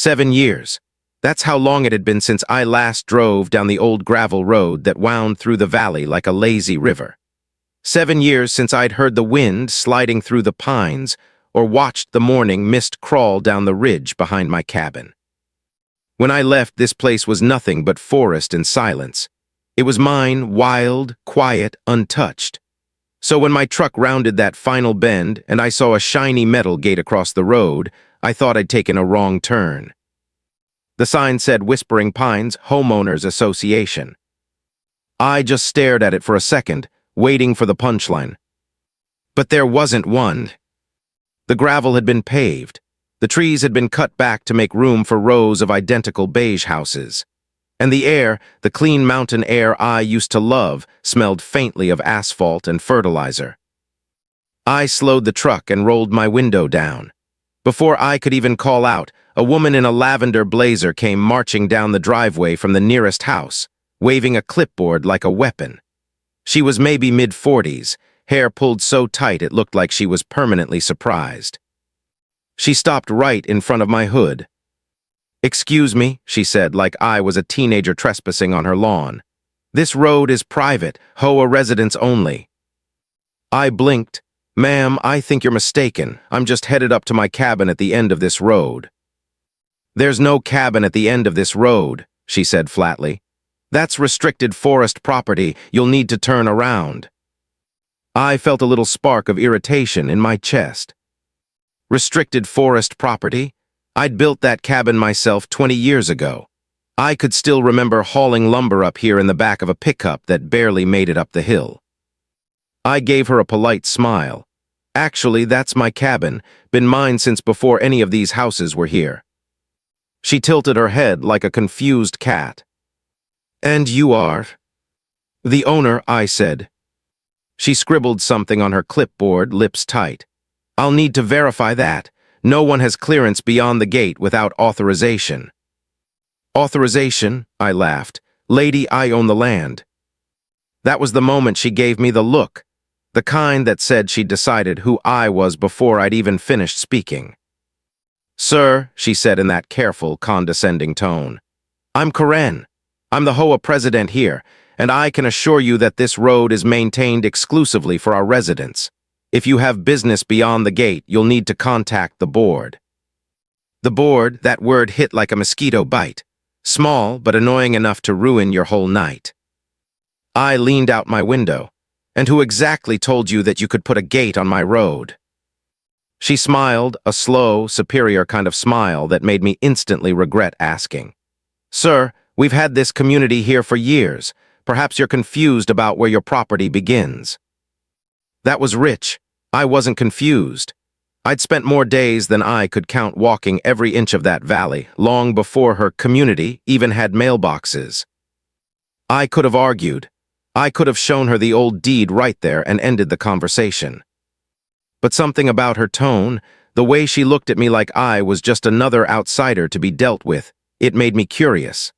7 years. That's how long it had been since I last drove down the old gravel road that wound through the valley like a lazy river. 7 years since I'd heard the wind sliding through the pines or watched the morning mist crawl down the ridge behind my cabin. When I left, this place was nothing but forest and silence. It was mine, wild, quiet, untouched. So when my truck rounded that final bend and I saw a shiny metal gate across the road, I thought I'd taken a wrong turn. The sign said Whispering Pines Homeowners Association. I just stared at it for a second, waiting for the punchline. But there wasn't one. The gravel had been paved. The trees had been cut back to make room for rows of identical beige houses. And the air, the clean mountain air I used to love, smelled faintly of asphalt and fertilizer. I slowed the truck and rolled my window down. Before I could even call out, a woman in a lavender blazer came marching down the driveway from the nearest house, waving a clipboard like a weapon. She was maybe mid-40s, hair pulled so tight it looked like she was permanently surprised. She stopped right in front of my hood. "Excuse me," she said, like I was a teenager trespassing on her lawn. "This road is private, HOA residents only." I blinked. "Ma'am, I think you're mistaken. I'm just headed up to my cabin at the end of this road." "There's no cabin at the end of this road," she said flatly. "That's restricted forest property. You'll need to turn around." I felt a little spark of irritation in my chest. Restricted forest property? I'd built that cabin myself 20 years ago. I could still remember hauling lumber up here in the back of a pickup that barely made it up the hill. I gave her a polite smile. "Actually, that's my cabin, been mine since before any of these houses were here." She tilted her head like a confused cat. "And you are?" "The owner," I said. She scribbled something on her clipboard, lips tight. "I'll need to verify that. No one has clearance beyond the gate without authorization." "Authorization?" I laughed. "Lady, I own the land." That was the moment she gave me the look, the kind that said she'd decided who I was before I'd even finished speaking. "Sir," she said in that careful, condescending tone, "I'm Karen. I'm the HOA president here, and I can assure you that this road is maintained exclusively for our residents. If you have business beyond the gate, you'll need to contact the board." The board, that word hit like a mosquito bite. Small, but annoying enough to ruin your whole night. I leaned out my window. "And who exactly told you that you could put a gate on my road?" She smiled, a slow, superior kind of smile that made me instantly regret asking. "Sir, we've had this community here for years. Perhaps you're confused about where your property begins." That was rich. I wasn't confused. I'd spent more days than I could count walking every inch of that valley, long before her community even had mailboxes. I could have argued. I could have shown her the old deed right there and ended the conversation. But something about her tone, the way she looked at me like I was just another outsider to be dealt with, it made me curious.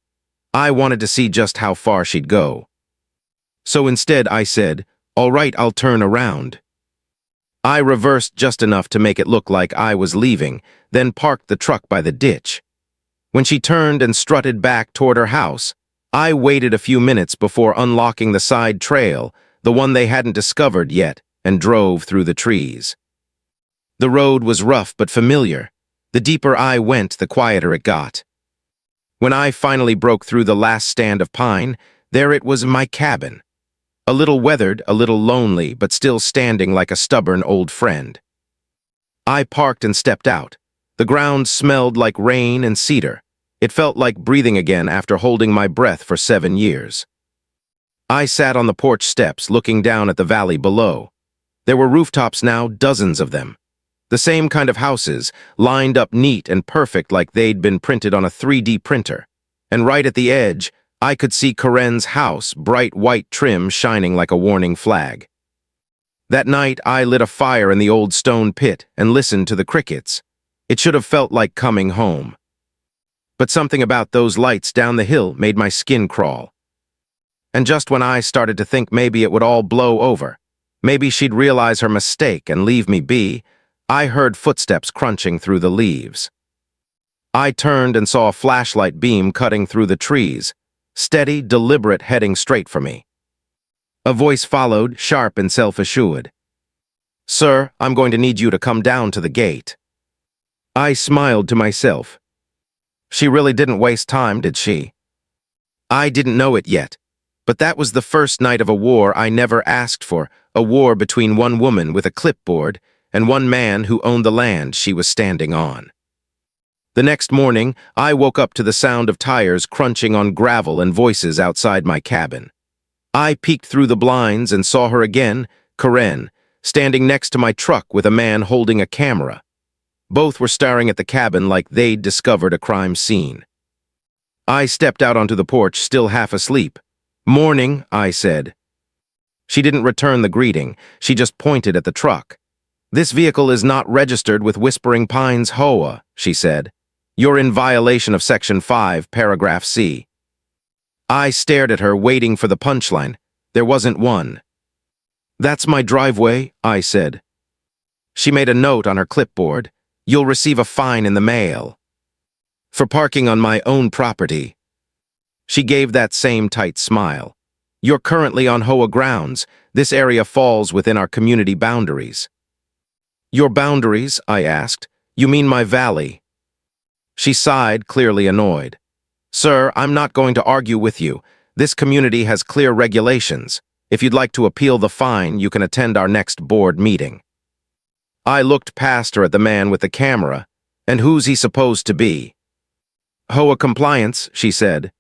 I wanted to see just how far she'd go. So instead I said, "All right, I'll turn around." I reversed just enough to make it look like I was leaving, then parked the truck by the ditch. When she turned and strutted back toward her house, I waited a few minutes before unlocking the side trail, the one they hadn't discovered yet, and drove through the trees. The road was rough but familiar. The deeper I went, the quieter it got. When I finally broke through the last stand of pine, there it was, my cabin. A little weathered, a little lonely, but still standing like a stubborn old friend. I parked and stepped out. The ground smelled like rain and cedar. It felt like breathing again after holding my breath for 7 years. I sat on the porch steps, looking down at the valley below. There were rooftops now, dozens of them. The same kind of houses, lined up neat and perfect like they'd been printed on a 3D printer. And right at the edge, I could see Karen's house, bright white trim shining like a warning flag. That night, I lit a fire in the old stone pit and listened to the crickets. It should have felt like coming home. But something about those lights down the hill made my skin crawl. And just when I started to think maybe it would all blow over, maybe she'd realize her mistake and leave me be, I heard footsteps crunching through the leaves. I turned and saw a flashlight beam cutting through the trees, steady, deliberate, heading straight for me. A voice followed, sharp and self-assured. "Sir, I'm going to need you to come down to the gate." I smiled to myself. She really didn't waste time, did she? I didn't know it yet, but that was the first night of a war I never asked for, a war between one woman with a clipboard and one man who owned the land she was standing on. The next morning, I woke up to the sound of tires crunching on gravel and voices outside my cabin. I peeked through the blinds and saw her again, Karen, standing next to my truck with a man holding a camera. Both were staring at the cabin like they'd discovered a crime scene. I stepped out onto the porch, still half asleep. "Morning," I said. She didn't return the greeting. She just pointed at the truck. "This vehicle is not registered with Whispering Pines HOA," she said. "You're in violation of Section 5, Paragraph C." I stared at her, waiting for the punchline. There wasn't one. "That's my driveway," I said. She made a note on her clipboard. "You'll receive a fine in the mail." "For parking on my own property." She gave that same tight smile. "You're currently on HOA grounds. This area falls within our community boundaries." "Your boundaries?" I asked. "You mean my valley?" She sighed, clearly annoyed. "Sir, I'm not going to argue with you. This community has clear regulations. If you'd like to appeal the fine, you can attend our next board meeting." I looked past her at the man with the camera. "And who's he supposed to be?" "HOA compliance," she said.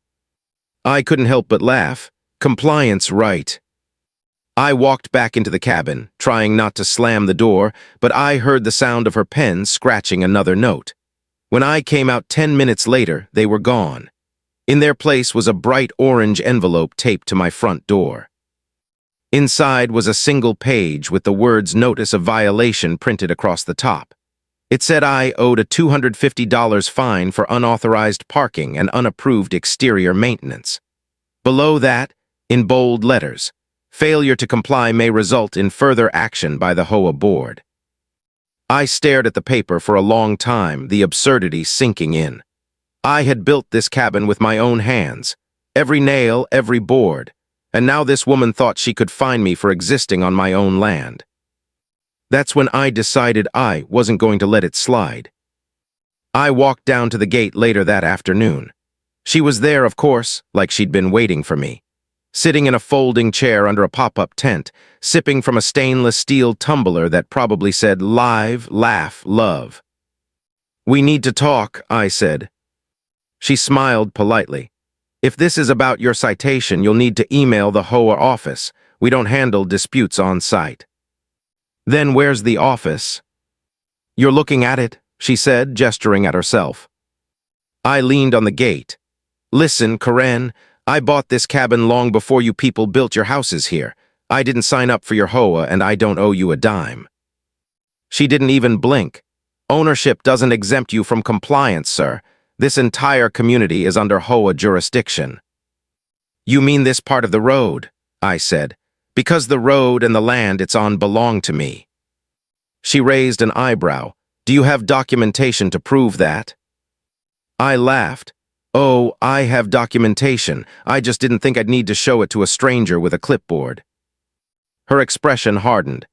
I couldn't help but laugh. Compliance, right. I walked back into the cabin, trying not to slam the door, but I heard the sound of her pen scratching another note. When I came out 10 minutes later, they were gone. In their place was a bright orange envelope taped to my front door. Inside was a single page with the words "Notice of Violation" printed across the top. It said I owed a $250 fine for unauthorized parking and unapproved exterior maintenance. Below that, in bold letters, "Failure to comply may result in further action by the HOA board." I stared at the paper for a long time, the absurdity sinking in. I had built this cabin with my own hands, every nail, every board, and now this woman thought she could fine me for existing on my own land. That's when I decided I wasn't going to let it slide. I walked down to the gate later that afternoon. She was there, of course, like she'd been waiting for me, sitting in a folding chair under a pop-up tent, sipping from a stainless steel tumbler that probably said "Live, Laugh, Love." "We need to talk," I said. She smiled politely. "If this is about your citation, you'll need to email the HOA office. We don't handle disputes on site." "Then where's the office?" "You're looking at it," she said, gesturing at herself. I leaned on the gate. "Listen, Karen, I bought this cabin long before you people built your houses here. I didn't sign up for your HOA, and I don't owe you a dime." She didn't even blink. "Ownership doesn't exempt you from compliance, sir. This entire community is under HOA jurisdiction." "You mean this part of the road?" I said. "Because the road and the land it's on belong to me." She raised an eyebrow. "Do you have documentation to prove that?" I laughed. "Oh, I have documentation. I just didn't think I'd need to show it to a stranger with a clipboard." Her expression hardened.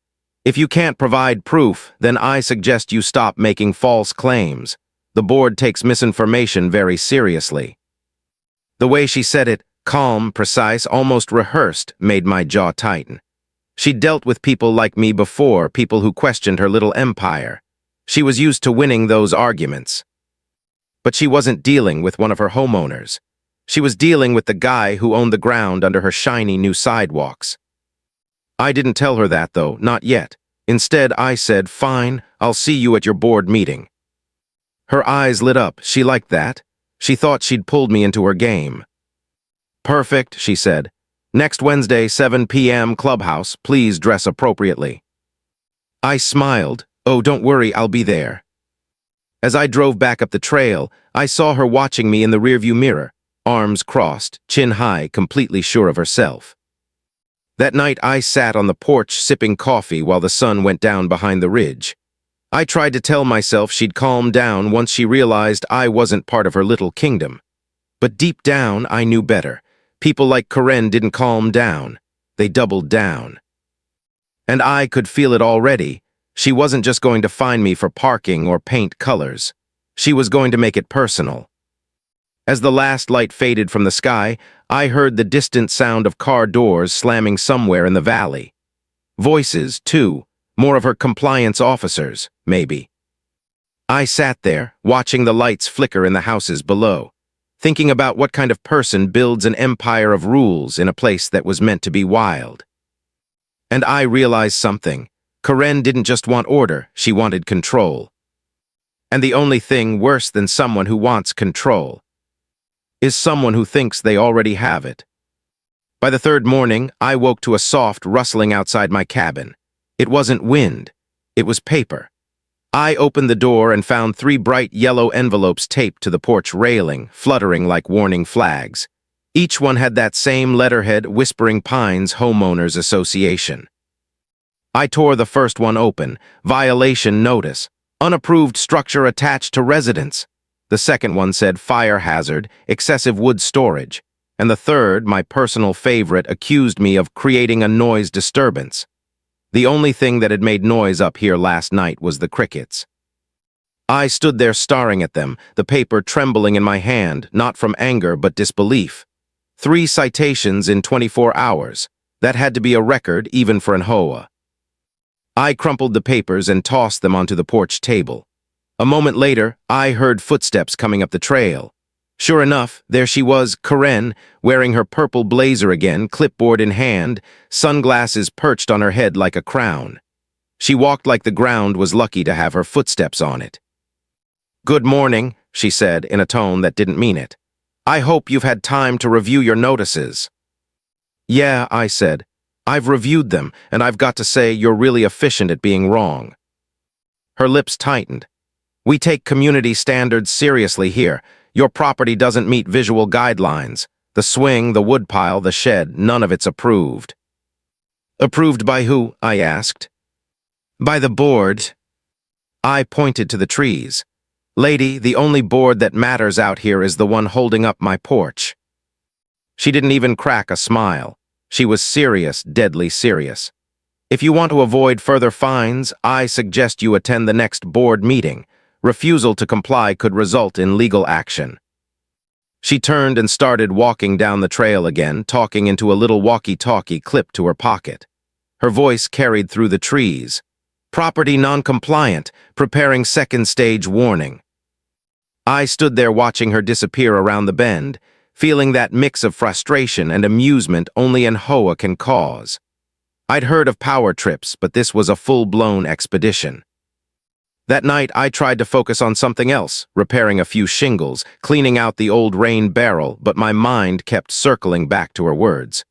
"If you can't provide proof, then I suggest you stop making false claims. The board takes misinformation very seriously." The way she said it, calm, precise, almost rehearsed, made my jaw tighten. She'd dealt with people like me before, people who questioned her little empire. She was used to winning those arguments. But she wasn't dealing with one of her homeowners. She was dealing with the guy who owned the ground under her shiny new sidewalks. I didn't tell her that, though, not yet. Instead, I said, "Fine, I'll see you at your board meeting." Her eyes lit up. She liked that. She thought she'd pulled me into her game. "Perfect," she said. "Next Wednesday, 7 p.m. Clubhouse. Please dress appropriately." I smiled. "Oh, don't worry, I'll be there." As I drove back up the trail, I saw her watching me in the rearview mirror, arms crossed, chin high, completely sure of herself. That night, I sat on the porch sipping coffee while the sun went down behind the ridge. I tried to tell myself she'd calm down once she realized I wasn't part of her little kingdom. But deep down, I knew better. People like Karen didn't calm down. They doubled down. And I could feel it already. She wasn't just going to fine me for parking or paint colors. She was going to make it personal. As the last light faded from the sky, I heard the distant sound of car doors slamming somewhere in the valley. Voices, too, more of her compliance officers, maybe. I sat there, watching the lights flicker in the houses below, thinking about what kind of person builds an empire of rules in a place that was meant to be wild. And I realized something. Karen didn't just want order, she wanted control. And the only thing worse than someone who wants control is someone who thinks they already have it. By the third morning, I woke to a soft rustling outside my cabin. It wasn't wind, it was paper. I opened the door and found 3 bright yellow envelopes taped to the porch railing, fluttering like warning flags. Each one had that same letterhead, Whispering Pines Homeowners Association. I tore the first one open, violation notice, unapproved structure attached to residence. The second one said fire hazard, excessive wood storage. And the third, my personal favorite, accused me of creating a noise disturbance. The only thing that had made noise up here last night was the crickets. I stood there staring at them, the paper trembling in my hand, not from anger but disbelief. 3 citations in 24 hours. That had to be a record even for an HOA. I crumpled the papers and tossed them onto the porch table. A moment later, I heard footsteps coming up the trail. Sure enough, there she was, Karen, wearing her purple blazer again, clipboard in hand, sunglasses perched on her head like a crown. She walked like the ground was lucky to have her footsteps on it. "Good morning," she said in a tone that didn't mean it. "I hope you've had time to review your notices." "Yeah," I said. "I've reviewed them, and I've got to say you're really efficient at being wrong." Her lips tightened. "We take community standards seriously here. Your property doesn't meet visual guidelines. The swing, the woodpile, the shed, none of it's approved." "Approved by who?" I asked. "By the board." I pointed to the trees. "Lady, the only board that matters out here is the one holding up my porch." She didn't even crack a smile. She was serious, deadly serious. "If you want to avoid further fines, I suggest you attend the next board meeting. Refusal to comply could result in legal action." She turned and started walking down the trail again, talking into a little walkie-talkie clipped to her pocket. Her voice carried through the trees. "Property non-compliant, preparing second stage warning." I stood there watching her disappear around the bend, feeling that mix of frustration and amusement only an HOA can cause. I'd heard of power trips, but this was a full-blown expedition. That night, I tried to focus on something else, repairing a few shingles, cleaning out the old rain barrel, but my mind kept circling back to her words.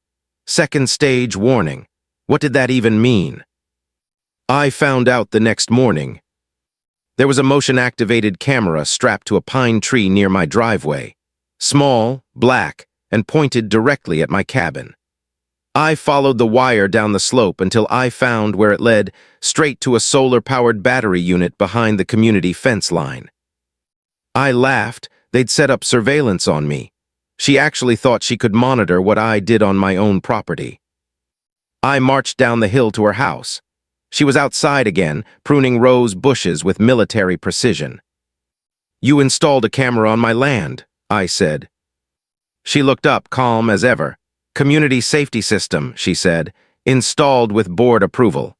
Second stage warning. What did that even mean? I found out the next morning. There was a motion-activated camera strapped to a pine tree near my driveway. Small, black, and pointed directly at my cabin. I followed the wire down the slope until I found where it led, straight to a solar-powered battery unit behind the community fence line. I laughed. They'd set up surveillance on me. She actually thought she could monitor what I did on my own property. I marched down the hill to her house. She was outside again, pruning rose bushes with military precision. "You installed a camera on my land," I said. She looked up, calm as ever. "Community safety system," she said, "installed with board approval."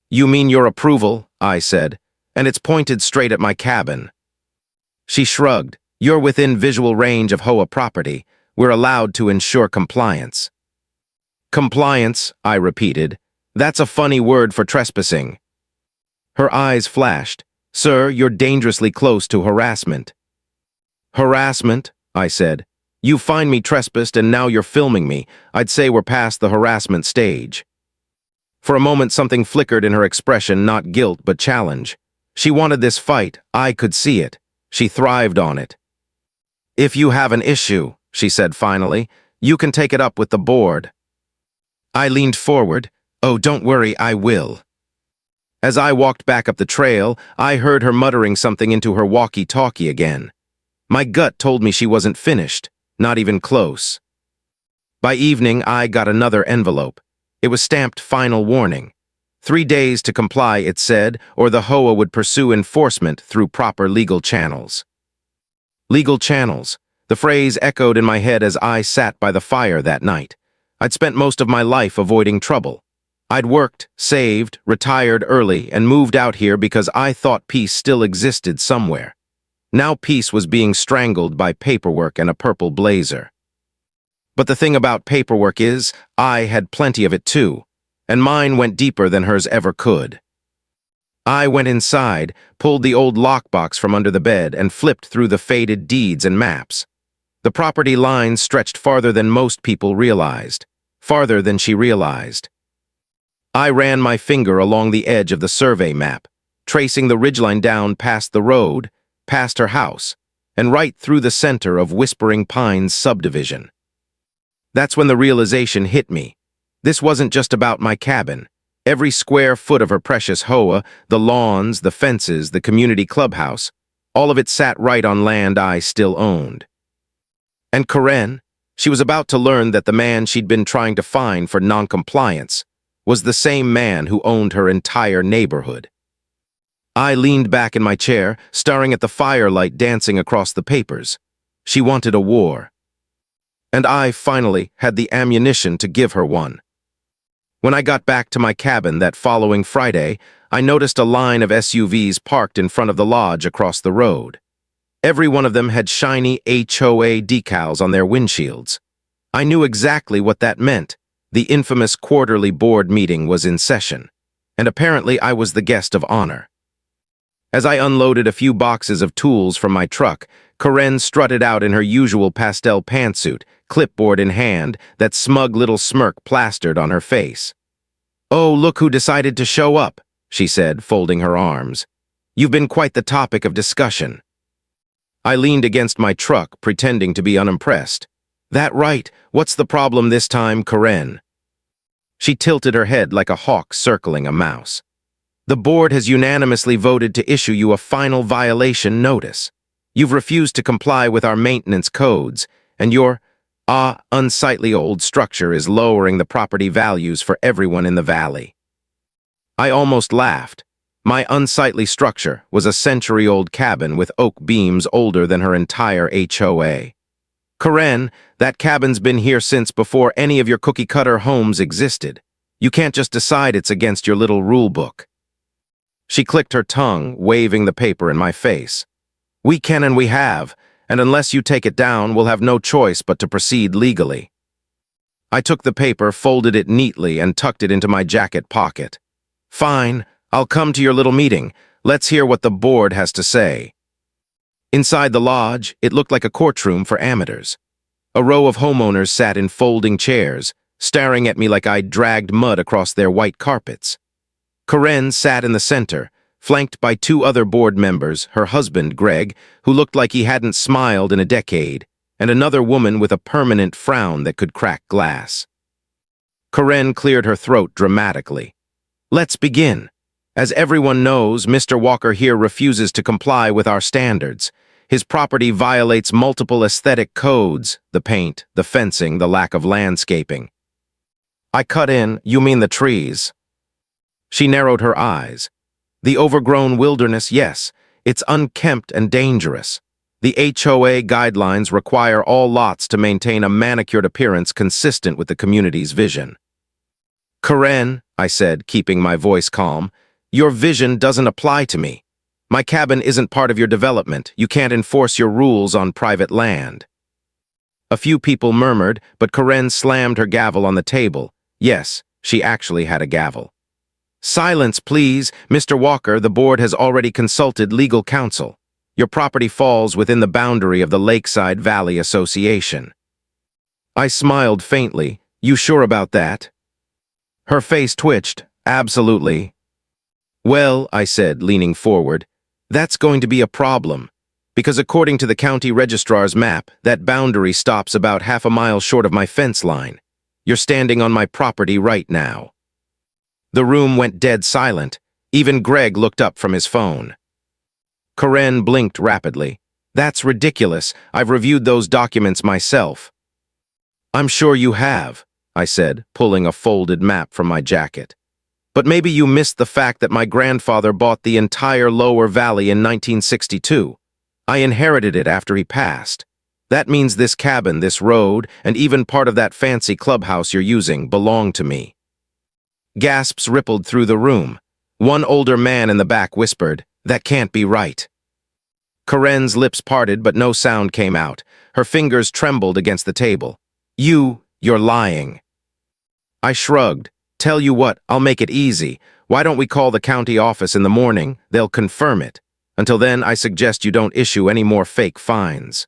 "You mean your approval," I said, "and it's pointed straight at my cabin." She shrugged. "You're within visual range of HOA property. We're allowed to ensure compliance." "Compliance," I repeated. "That's a funny word for trespassing." Her eyes flashed. "Sir, you're dangerously close to harassment." "Harassment?" I said. "You find me trespassed and now you're filming me. I'd say we're past the harassment stage." For a moment something flickered in her expression, not guilt but challenge. She wanted this fight. I could see it. She thrived on it. "If you have an issue," she said finally, "you can take it up with the board." I leaned forward. "Oh, don't worry, I will." As I walked back up the trail, I heard her muttering something into her walkie-talkie again. My gut told me she wasn't finished, not even close. By evening, I got another envelope. It was stamped Final Warning. 3 days to comply, it said, or the HOA would pursue enforcement through proper legal channels. Legal channels. The phrase echoed in my head as I sat by the fire that night. I'd spent most of my life avoiding trouble. I'd worked, saved, retired early, and moved out here because I thought peace still existed somewhere. Now peace was being strangled by paperwork and a purple blazer. But the thing about paperwork is, I had plenty of it too, and mine went deeper than hers ever could. I went inside, pulled the old lockbox from under the bed, and flipped through the faded deeds and maps. The property lines stretched farther than most people realized, farther than she realized. I ran my finger along the edge of the survey map, tracing the ridgeline down past the road, past her house, and right through the center of Whispering Pines subdivision. That's when the realization hit me. This wasn't just about my cabin. Every square foot of her precious HOA, the lawns, the fences, the community clubhouse, all of it sat right on land I still owned. And Karen, she was about to learn that the man she'd been trying to find for noncompliance was the same man who owned her entire neighborhood. I leaned back in my chair, staring at the firelight dancing across the papers. She wanted a war. And I, finally, had the ammunition to give her one. When I got back to my cabin that following Friday, I noticed a line of SUVs parked in front of the lodge across the road. Every one of them had shiny HOA decals on their windshields. I knew exactly what that meant. The infamous quarterly board meeting was in session, and apparently I was the guest of honor. As I unloaded a few boxes of tools from my truck, Karen strutted out in her usual pastel pantsuit, clipboard in hand, that smug little smirk plastered on her face. "Oh, look who decided to show up," she said, folding her arms. "You've been quite the topic of discussion." I leaned against my truck, pretending to be unimpressed. "That right, what's the problem this time, Karen?" She tilted her head like a hawk circling a mouse. "The board has unanimously voted to issue you a final violation notice. You've refused to comply with our maintenance codes, and your unsightly old structure is lowering the property values for everyone in the valley." I almost laughed. My unsightly structure was a century-old cabin with oak beams older than her entire HOA. "Karen, that cabin's been here since before any of your cookie-cutter homes existed. You can't just decide it's against your little rule book." She clicked her tongue, waving the paper in my face. "We can and we have, and unless you take it down, we'll have no choice but to proceed legally." I took the paper, folded it neatly, and tucked it into my jacket pocket. "Fine, I'll come to your little meeting. Let's hear what the board has to say." Inside the lodge, it looked like a courtroom for amateurs. A row of homeowners sat in folding chairs, staring at me like I'd dragged mud across their white carpets. Karen sat in the center, flanked by 2 other board members, her husband, Greg, who looked like he hadn't smiled in a decade, and another woman with a permanent frown that could crack glass. Karen cleared her throat dramatically. "Let's begin. As everyone knows, Mr. Walker here refuses to comply with our standards. His property violates multiple aesthetic codes, the paint, the fencing, the lack of landscaping." I cut in, "You mean the trees?" She narrowed her eyes. "The overgrown wilderness, yes. It's unkempt and dangerous. The HOA guidelines require all lots to maintain a manicured appearance consistent with the community's vision." "Karen," I said, keeping my voice calm, "your vision doesn't apply to me. My cabin isn't part of your development. You can't enforce your rules on private land." A few people murmured, but Karen slammed her gavel on the table. Yes, she actually had a gavel. "Silence, please. Mr. Walker, the board has already consulted legal counsel. Your property falls within the boundary of the Lakeside Valley Association." I smiled faintly. "You sure about that?" Her face twitched. "Absolutely." "Well," I said, leaning forward, "that's going to be a problem, because according to the county registrar's map, that boundary stops about half a mile short of my fence line. You're standing on my property right now." The room went dead silent. Even Greg looked up from his phone. Karen blinked rapidly. That's ridiculous. I've reviewed those documents myself. I'm sure you have, I said, pulling a folded map from my jacket. But maybe you missed the fact that my grandfather bought the entire lower valley in 1962. I inherited it after he passed. That means this cabin, this road, and even part of that fancy clubhouse you're using belong to me. Gasps rippled through the room. One older man in the back whispered, "That can't be right." Karen's lips parted, but no sound came out. Her fingers trembled against the table. You're lying." I shrugged. "Tell you what, I'll make it easy. Why don't we call the county office in the morning? They'll confirm it. Until then, I suggest you don't issue any more fake fines."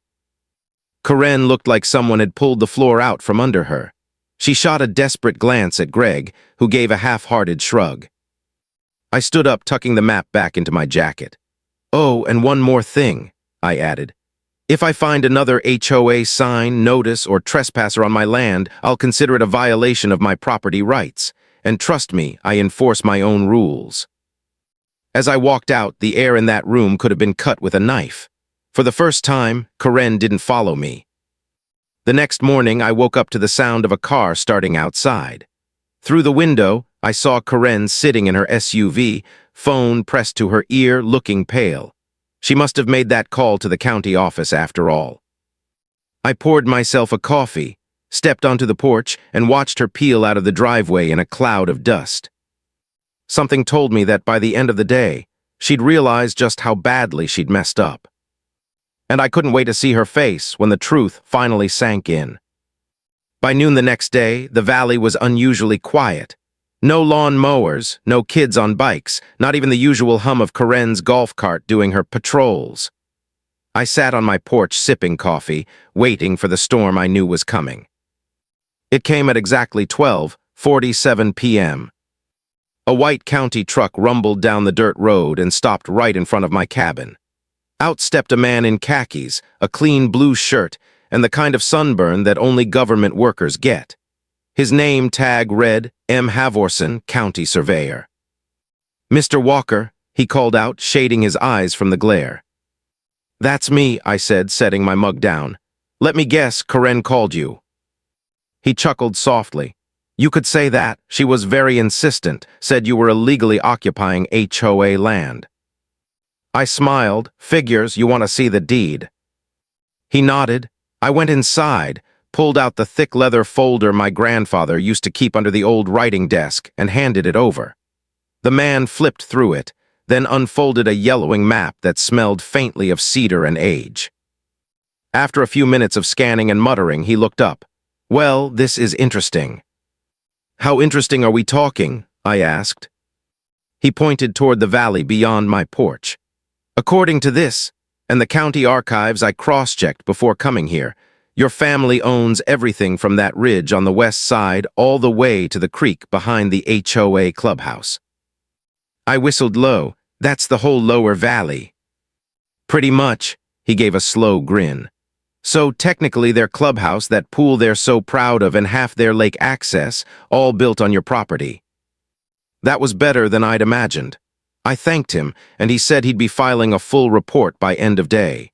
Karen looked like someone had pulled the floor out from under her. She shot a desperate glance at Greg, who gave a half-hearted shrug. I stood up, tucking the map back into my jacket. "Oh, and one more thing," I added. "If I find another HOA sign, notice, or trespasser on my land, I'll consider it a violation of my property rights. And trust me, I enforce my own rules." As I walked out, the air in that room could have been cut with a knife. For the first time, Karen didn't follow me. The next morning, I woke up to the sound of a car starting outside. Through the window, I saw Karen sitting in her SUV, phone pressed to her ear, looking pale. She must have made that call to the county office after all. I poured myself a coffee, stepped onto the porch, and watched her peel out of the driveway in a cloud of dust. Something told me that by the end of the day, she'd realize just how badly she'd messed up. And I couldn't wait to see her face when the truth finally sank in. By noon the next day, the valley was unusually quiet. No lawn mowers, no kids on bikes, not even the usual hum of Karen's golf cart doing her patrols. I sat on my porch sipping coffee, waiting for the storm I knew was coming. It came at exactly 12:47 p.m. A white county truck rumbled down the dirt road and stopped right in front of my cabin. Out stepped a man in khakis, a clean blue shirt, and the kind of sunburn that only government workers get. His name tag read M. Havorson, County Surveyor. "Mr. Walker," he called out, shading his eyes from the glare. "That's me," I said, setting my mug down. "Let me guess, Karen called you." He chuckled softly. "You could say that. She was very insistent, said you were illegally occupying HOA land." I smiled. "Figures, you want to see the deed." He nodded. I went inside, pulled out the thick leather folder my grandfather used to keep under the old writing desk, and handed it over. The man flipped through it, then unfolded a yellowing map that smelled faintly of cedar and age. After a few minutes of scanning and muttering, he looked up. "Well, this is interesting." "How interesting are we talking?" I asked. He pointed toward the valley beyond my porch. "According to this, and the county archives I cross-checked before coming here, your family owns everything from that ridge on the west side all the way to the creek behind the HOA clubhouse." I whistled low. "That's the whole lower valley." "Pretty much," he gave a slow grin. "So technically their clubhouse, that pool they're so proud of, and half their lake access, all built on your property." That was better than I'd imagined. I thanked him, and he said he'd be filing a full report by end of day.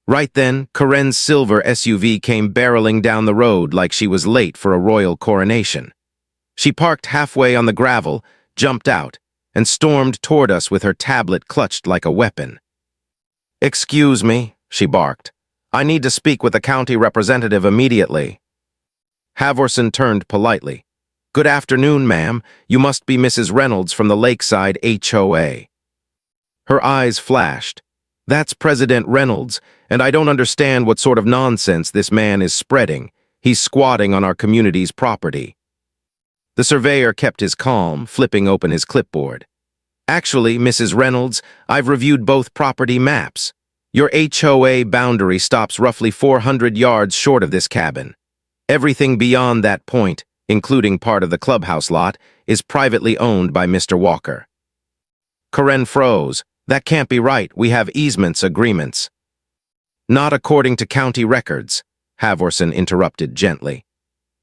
Right then, Karen's silver SUV came barreling down the road like she was late for a royal coronation. She parked halfway on the gravel, jumped out, and stormed toward us with her tablet clutched like a weapon. "Excuse me," she barked. "I need to speak with the county representative immediately." Havorson turned politely. "Good afternoon, ma'am. You must be Mrs. Reynolds from the Lakeside HOA." Her eyes flashed. "That's President Reynolds, and I don't understand what sort of nonsense this man is spreading. He's squatting on our community's property." The surveyor kept his calm, flipping open his clipboard. "Actually, Mrs. Reynolds, I've reviewed both property maps. Your HOA boundary stops roughly 400 yards short of this cabin. Everything beyond that point, including part of the clubhouse lot, is privately owned by Mr. Walker." Karen froze. "That can't be right. We have easements agreements." "Not according to county records," Havorson interrupted gently.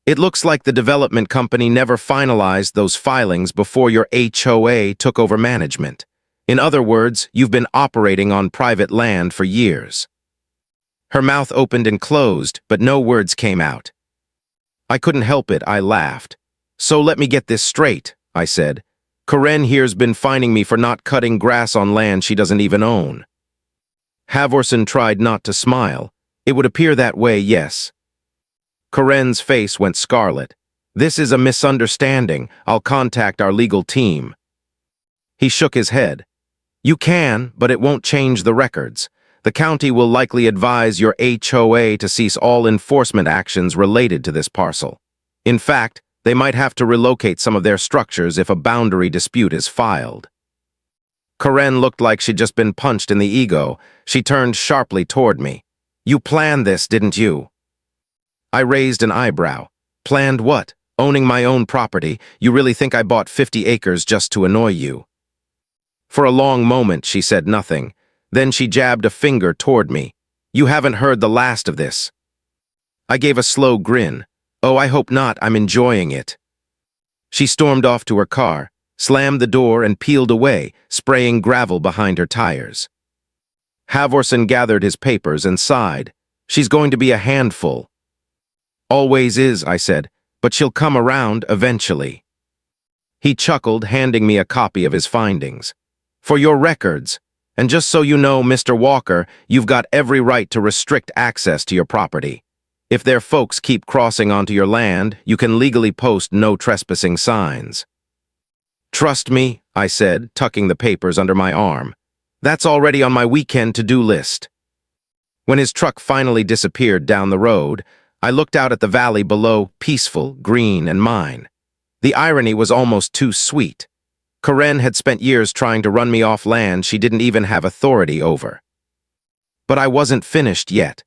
It looks like the development company never finalized those filings before your HOA took over management. In other words, you've been operating on private land for years." Her mouth opened and closed, but no words came out. I couldn't help it, I laughed. "So let me get this straight," I said. "Karen here's been fining me for not cutting grass on land she doesn't even own." Havorson tried not to smile. "It would appear that way, yes." Karen's face went scarlet. "This is a misunderstanding. I'll contact our legal team." He shook his head. "You can, but it won't change the records. The county will likely advise your HOA to cease all enforcement actions related to this parcel. In fact, they might have to relocate some of their structures if a boundary dispute is filed." Karen looked like she'd just been punched in the ego. She turned sharply toward me. "You planned this, didn't you?" I raised an eyebrow. "Planned what? Owning my own property? You really think I bought 50 acres just to annoy you?" For a long moment, she said nothing. Then she jabbed a finger toward me. "You haven't heard the last of this." I gave a slow grin. "Oh, I hope not. I'm enjoying it." She stormed off to her car, slammed the door, and peeled away, spraying gravel behind her tires. Havorson gathered his papers and sighed. "She's going to be a handful." "Always is," I said, "but she'll come around eventually." He chuckled, handing me a copy of his findings. "For your records, and just so you know, Mr. Walker, you've got every right to restrict access to your property. If their folks keep crossing onto your land, you can legally post no trespassing signs." "Trust me," I said, tucking the papers under my arm. "That's already on my weekend to-do list." When his truck finally disappeared down the road, I looked out at the valley below, peaceful, green, and mine. The irony was almost too sweet. Karen had spent years trying to run me off land she didn't even have authority over. But I wasn't finished yet.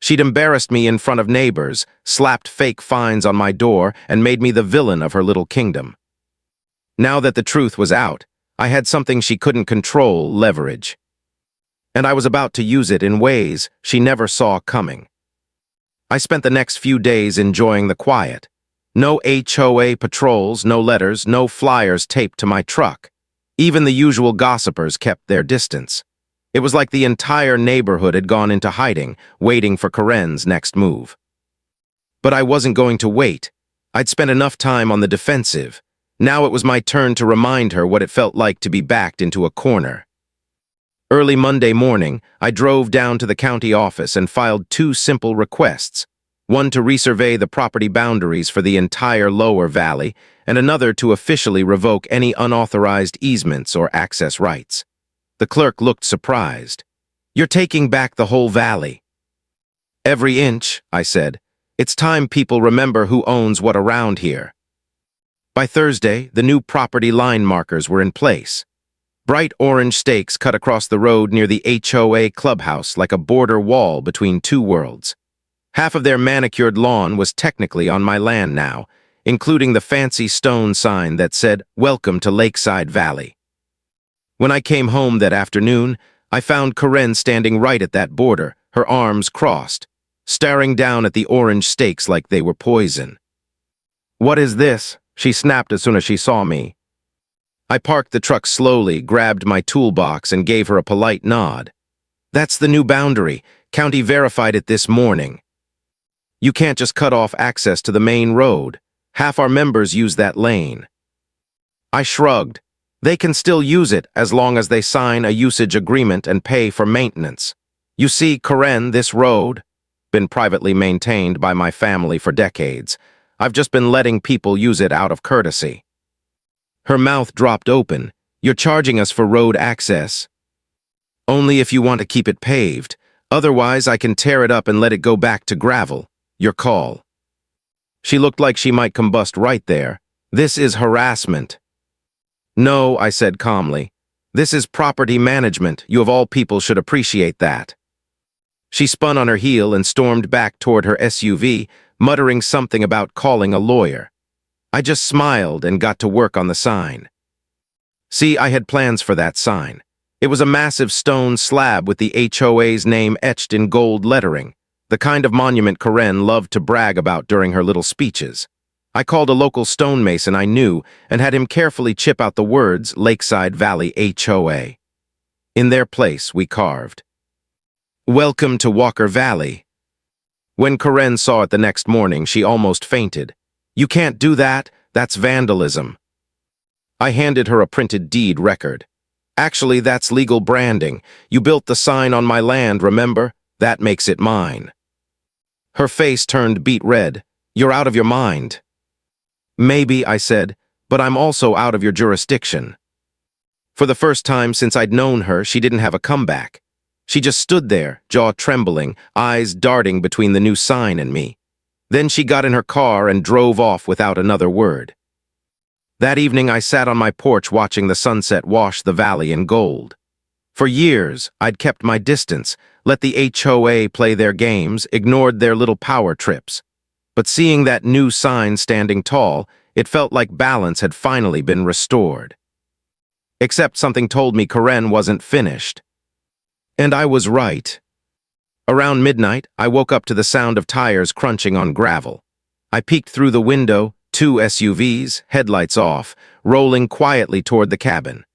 She'd embarrassed me in front of neighbors, slapped fake fines on my door, and made me the villain of her little kingdom. Now that the truth was out, I had something she couldn't control, leverage. And I was about to use it in ways she never saw coming. I spent the next few days enjoying the quiet. No HOA patrols, no letters, no flyers taped to my truck. Even the usual gossipers kept their distance. It was like the entire neighborhood had gone into hiding, waiting for Karen's next move. But I wasn't going to wait. I'd spent enough time on the defensive. Now it was my turn to remind her what it felt like to be backed into a corner. Early Monday morning, I drove down to the county office and filed 2 simple requests. One to resurvey the property boundaries for the entire lower valley, and another to officially revoke any unauthorized easements or access rights. The clerk looked surprised. "You're taking back the whole valley." "Every inch," I said. "It's time people remember who owns what around here." By Thursday, the new property line markers were in place. Bright orange stakes cut across the road near the HOA clubhouse like a border wall between two worlds. Half of their manicured lawn was technically on my land now, including the fancy stone sign that said, "Welcome to Lakeside Valley." When I came home that afternoon, I found Karen standing right at that border, her arms crossed, staring down at the orange stakes like they were poison. "What is this?" she snapped as soon as she saw me. I parked the truck slowly, grabbed my toolbox, and gave her a polite nod. "That's the new boundary. County verified it this morning. You can't just cut off access to the main road. Half our members use that lane." I shrugged. "They can still use it as long as they sign a usage agreement and pay for maintenance. You see, Karen, this road, been privately maintained by my family for decades. I've just been letting people use it out of courtesy." Her mouth dropped open. "You're charging us for road access?" "Only if you want to keep it paved. Otherwise, I can tear it up and let it go back to gravel. Your call." She looked like she might combust right there. "This is harassment." "No," I said calmly. "This is property management. You of all people should appreciate that." She spun on her heel and stormed back toward her SUV, muttering something about calling a lawyer. I just smiled and got to work on the sign. See, I had plans for that sign. It was a massive stone slab with the HOA's name etched in gold lettering. the kind of monument Karen loved to brag about during her little speeches. I called a local stonemason I knew and had him carefully chip out the words Lakeside Valley HOA. In their place, we carved, "Welcome to Walker Valley." When Karen saw it the next morning, she almost fainted. "You can't do that, that's vandalism." I handed her a printed deed record. "Actually, that's legal branding. You built the sign on my land, remember? That makes it mine." Her face turned beet red. "You're out of your mind." "Maybe," I said, "but I'm also out of your jurisdiction." For the first time since I'd known her, she didn't have a comeback. She just stood there, jaw trembling, eyes darting between the new sign and me. Then she got in her car and drove off without another word. That evening I sat on my porch watching the sunset wash the valley in gold. For years, I'd kept my distance, let the HOA play their games, ignored their little power trips. But seeing that new sign standing tall, it felt like balance had finally been restored. Except something told me Karen wasn't finished. And I was right. Around midnight, I woke up to the sound of tires crunching on gravel. I peeked through the window, 2 SUVs, headlights off, rolling quietly toward the cabin.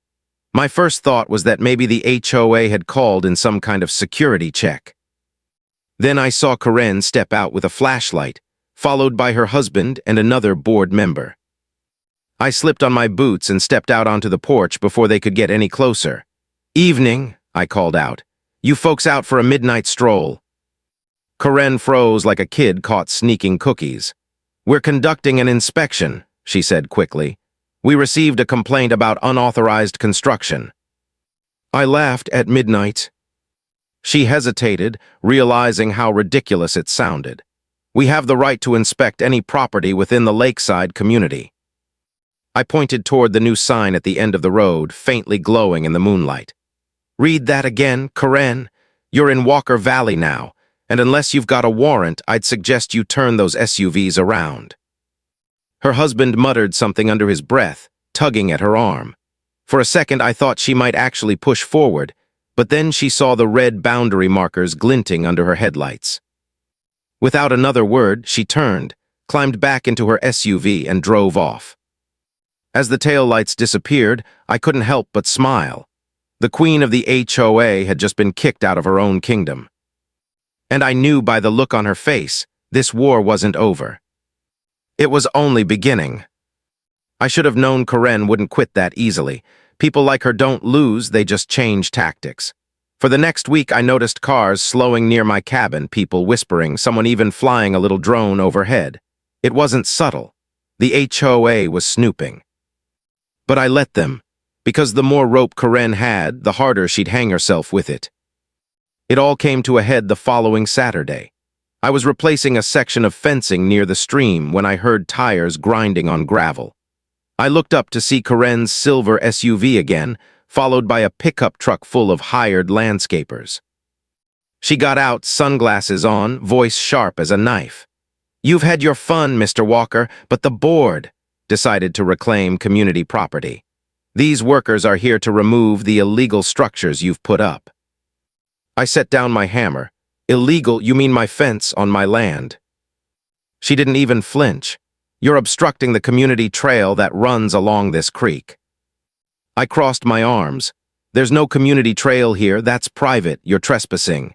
My first thought was that maybe the HOA had called in some kind of security check. Then I saw Karen step out with a flashlight, followed by her husband and another board member. I slipped on my boots and stepped out onto the porch before they could get any closer. "Evening," I called out. "You folks out for a midnight stroll?" Karen froze like a kid caught sneaking cookies. "We're conducting an inspection," she said quickly. "We received a complaint about unauthorized construction." I laughed. "At midnight?" She hesitated, realizing how ridiculous it sounded. "We have the right to inspect any property within the lakeside community." I pointed toward the new sign at the end of the road, faintly glowing in the moonlight. "Read that again, Karen. You're in Walker Valley now, and unless you've got a warrant, I'd suggest you turn those SUVs around." Her husband muttered something under his breath, tugging at her arm. For a second, I thought she might actually push forward, but then she saw the red boundary markers glinting under her headlights. Without another word, she turned, climbed back into her SUV, and drove off. As the taillights disappeared, I couldn't help but smile. The queen of the HOA had just been kicked out of her own kingdom. And I knew by the look on her face, this war wasn't over. It was only beginning. I should have known Karen wouldn't quit that easily. People like her don't lose, they just change tactics. For the next week, I noticed cars slowing near my cabin, people whispering, someone even flying a little drone overhead. It wasn't subtle. The HOA was snooping. But I let them, because the more rope Karen had, the harder she'd hang herself with it. It all came to a head the following Saturday. I was replacing a section of fencing near the stream when I heard tires grinding on gravel. I looked up to see Karen's silver SUV again, followed by a pickup truck full of hired landscapers. She got out, sunglasses on, voice sharp as a knife. "You've had your fun, Mr. Walker, but the board decided to reclaim community property. These workers are here to remove the illegal structures you've put up." I set down my hammer. "Illegal? You mean my fence on my land?" She didn't even flinch. "You're obstructing the community trail that runs along this creek." I crossed my arms. "There's no community trail here, that's private, you're trespassing."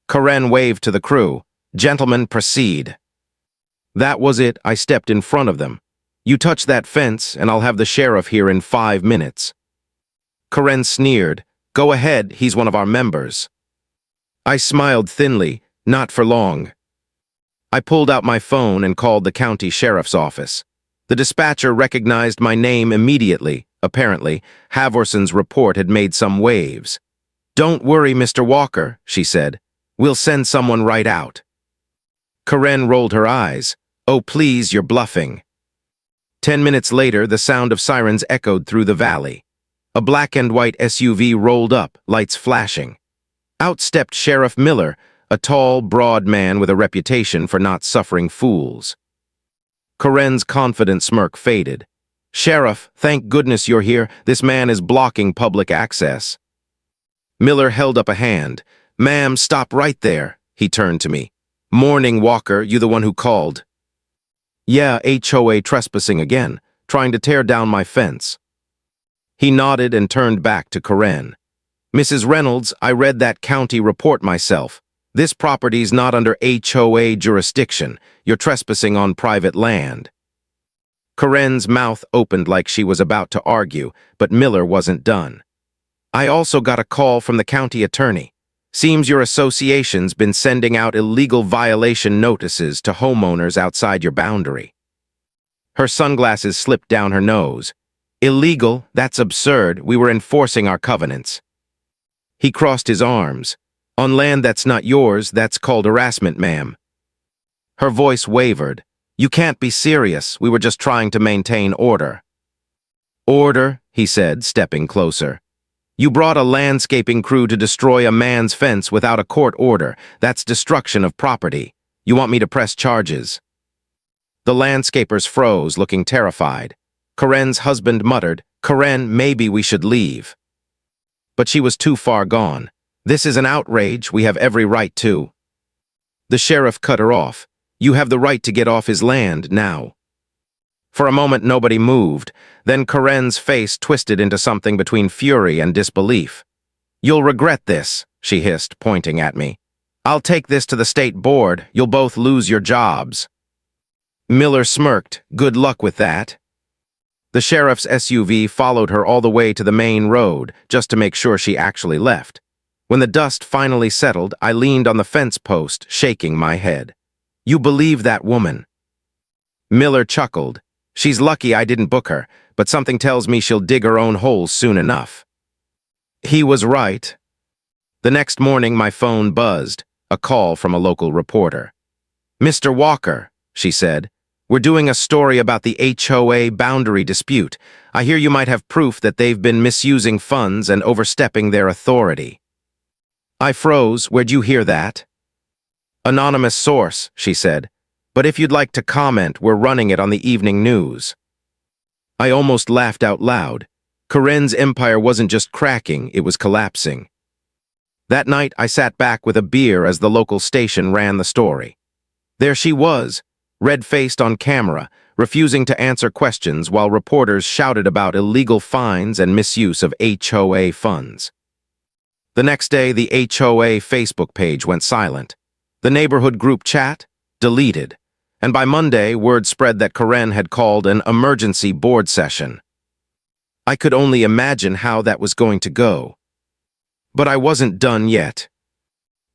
Karen waved to the crew. "Gentlemen, proceed." That was it. I stepped in front of them. "You touch that fence, and I'll have the sheriff here in 5 minutes. Karen sneered. "Go ahead, he's one of our members." I smiled thinly. "Not for long." I pulled out my phone and called the county sheriff's office. The dispatcher recognized my name immediately. Apparently, Havorson's report had made some waves. "Don't worry, Mr. Walker," she said. "We'll send someone right out." Karen rolled her eyes. "Oh, please, you're bluffing." 10 minutes later, the sound of sirens echoed through the valley. A black and white SUV rolled up, lights flashing. Out stepped Sheriff Miller, a tall, broad man with a reputation for not suffering fools. Karen's confident smirk faded. "Sheriff, thank goodness you're here. This man is blocking public access." Miller held up a hand. "Ma'am, stop right there," He turned to me. "Morning, Walker, you the one who called?" "Yeah, HOA trespassing again, trying to tear down my fence." He nodded and turned back to Karen. "Mrs. Reynolds, I read that county report myself. This property's not under HOA jurisdiction. You're trespassing on private land." Karen's mouth opened like she was about to argue, but Miller wasn't done. "I also got a call from the county attorney. Seems your association's been sending out illegal violation notices to homeowners outside your boundary." Her sunglasses slipped down her nose. "Illegal? That's absurd. We were enforcing our covenants." He crossed his arms. "On land that's not yours, that's called harassment, ma'am." Her voice wavered. "You can't be serious. We were just trying to maintain order." "Order?" he said, stepping closer. "You brought a landscaping crew to destroy a man's fence without a court order. That's destruction of property. You want me to press charges?" The landscapers froze, looking terrified. Karen's husband muttered, "Karen, maybe we should leave." But she was too far gone. "This is an outrage. We have every right to." The sheriff cut her off. "You have the right to get off his land now." For a moment, nobody moved. Then Karen's face twisted into something between fury and disbelief. "You'll regret this," she hissed, pointing at me. "I'll take this to the state board. You'll both lose your jobs." Miller smirked. "Good luck with that." The sheriff's SUV followed her all the way to the main road, just to make sure she actually left. When the dust finally settled, I leaned on the fence post, shaking my head. "You believe that woman?" Miller chuckled. "She's lucky I didn't book her, but something tells me she'll dig her own hole soon enough." He was right. The next morning, my phone buzzed, a call from a local reporter. "Mr. Walker," she said, "we're doing a story about the HOA boundary dispute. I hear you might have proof that they've been misusing funds and overstepping their authority." I froze. "Where'd you hear that?" "Anonymous source," she said. "But if you'd like to comment, we're running it on the evening news." I almost laughed out loud. Karen's empire wasn't just cracking, it was collapsing. That night, I sat back with a beer as the local station ran the story. There she was, red-faced on camera, refusing to answer questions while reporters shouted about illegal fines and misuse of HOA funds. The next day, the HOA Facebook page went silent. The neighborhood group chat? Deleted. And by Monday, word spread that Karen had called an emergency board session. I could only imagine how that was going to go. But I wasn't done yet.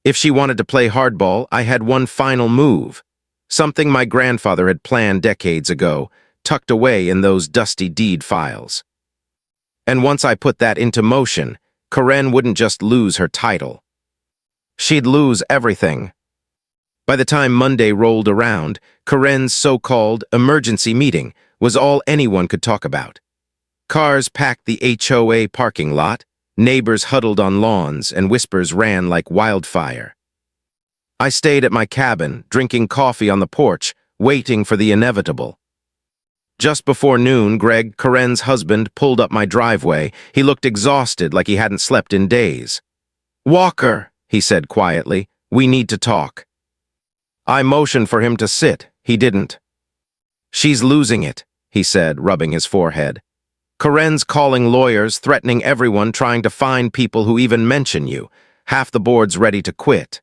If she wanted to play hardball, I had one final move. Something my grandfather had planned decades ago, tucked away in those dusty deed files. And once I put that into motion, Karen wouldn't just lose her title. She'd lose everything. By the time Monday rolled around, Karen's so-called emergency meeting was all anyone could talk about. Cars packed the HOA parking lot, neighbors huddled on lawns, and whispers ran like wildfire. I stayed at my cabin, drinking coffee on the porch, waiting for the inevitable. Just before noon, Greg, Karen's husband, pulled up my driveway. He looked exhausted, like he hadn't slept in days. "Walker," he said quietly, "we need to talk." I motioned for him to sit. He didn't. "She's losing it," he said, rubbing his forehead. "Karen's calling lawyers, threatening everyone, trying to find people who even mention you. Half the board's ready to quit."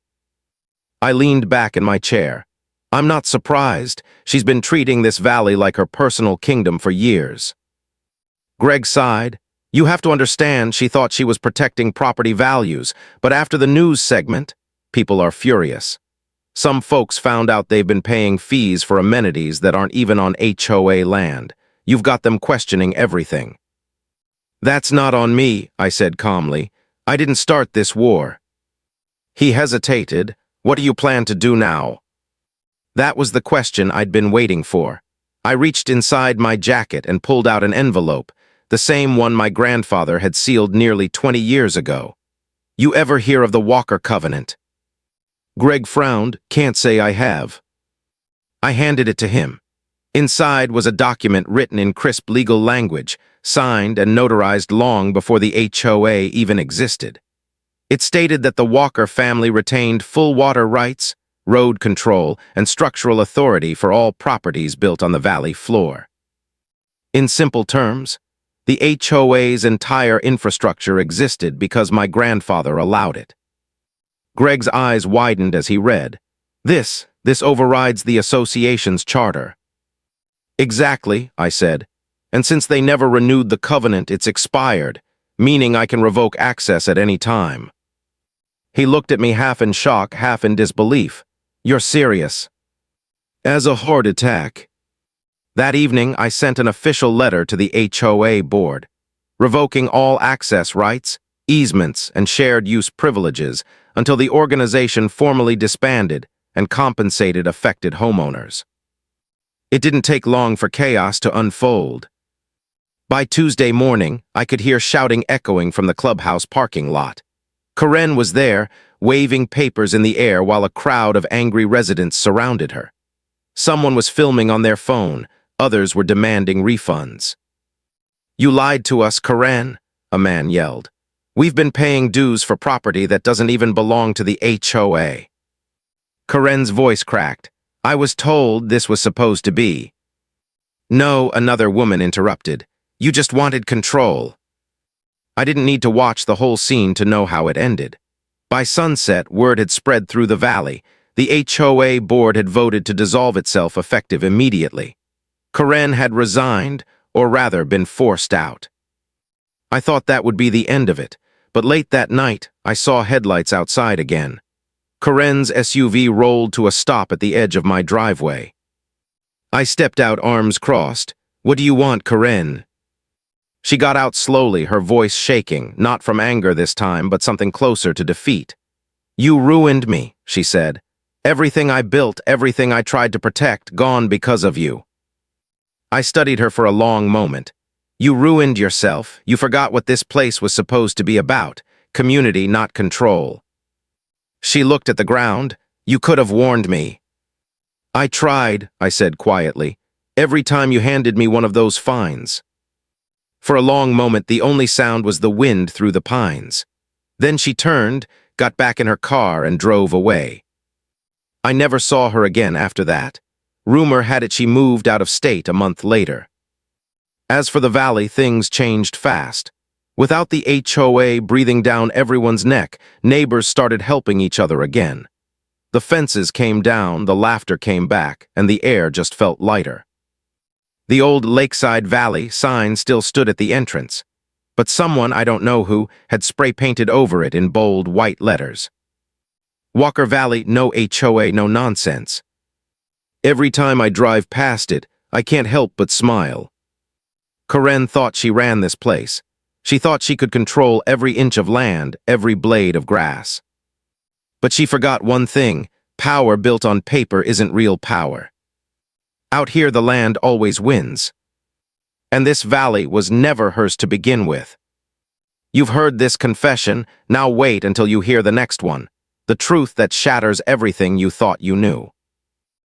I leaned back in my chair. I'm not surprised. She's been treating this valley like her personal kingdom for years. Greg sighed. "You have to understand, she thought she was protecting property values, but after the news segment, people are furious. Some folks found out they've been paying fees for amenities that aren't even on HOA land. You've got them questioning everything." "That's not on me," I said calmly. "I didn't start this war." He hesitated. "What do you plan to do now?" That was the question I'd been waiting for. I reached inside my jacket and pulled out an envelope, the same one my grandfather had sealed nearly 20 years ago. "You ever hear of the Walker Covenant?" Greg frowned. "Can't say I have." I handed it to him. Inside was a document written in crisp legal language, signed and notarized long before the HOA even existed. It stated that the Walker family retained full water rights, road control, and structural authority for all properties built on the valley floor. In simple terms, the HOA's entire infrastructure existed because my grandfather allowed it. Greg's eyes widened as he read. This overrides the association's charter. Exactly, I said. And since they never renewed the covenant, it's expired, meaning I can revoke access at any time. He looked at me half in shock, half in disbelief. You're serious? As a heart attack. That evening, I sent an official letter to the HOA board, revoking all access rights, easements, and shared use privileges until the organization formally disbanded and compensated affected homeowners. It didn't take long for chaos to unfold. By Tuesday morning, I could hear shouting echoing from the clubhouse parking lot. Karen was there, waving papers in the air while a crowd of angry residents surrounded her. Someone was filming on their phone, others were demanding refunds. You lied to us, Karen, a man yelled. We've been paying dues for property that doesn't even belong to the HOA. Karen's voice cracked. I was told this was supposed to be. No, another woman interrupted. You just wanted control. I didn't need to watch the whole scene to know how it ended. By sunset, word had spread through the valley. The HOA board had voted to dissolve itself effective immediately. Karen had resigned, or rather been forced out. I thought that would be the end of it, but late that night, I saw headlights outside again. Karen's SUV rolled to a stop at the edge of my driveway. I stepped out, arms crossed. What do you want, Karen? She got out slowly, her voice shaking, not from anger this time, but something closer to defeat. You ruined me, she said. Everything I built, everything I tried to protect, gone because of you. I studied her for a long moment. You ruined yourself. You forgot what this place was supposed to be about. Community, not control. She looked at the ground. You could have warned me. I tried, I said quietly, every time you handed me one of those fines. For a long moment, the only sound was the wind through the pines. Then she turned, got back in her car, and drove away. I never saw her again after that. Rumor had it she moved out of state a month later. As for the valley, things changed fast. Without the HOA breathing down everyone's neck, neighbors started helping each other again. The fences came down, the laughter came back, and the air just felt lighter. The old Lakeside Valley sign still stood at the entrance, but someone, I don't know who, had spray-painted over it in bold white letters. Walker Valley, no HOA, no nonsense. Every time I drive past it, I can't help but smile. Karen thought she ran this place. She thought she could control every inch of land, every blade of grass. But she forgot one thing: power built on paper isn't real power. Out here, the land always wins. And this valley was never hers to begin with. You've heard this confession, now wait until you hear the next one. The truth that shatters everything you thought you knew.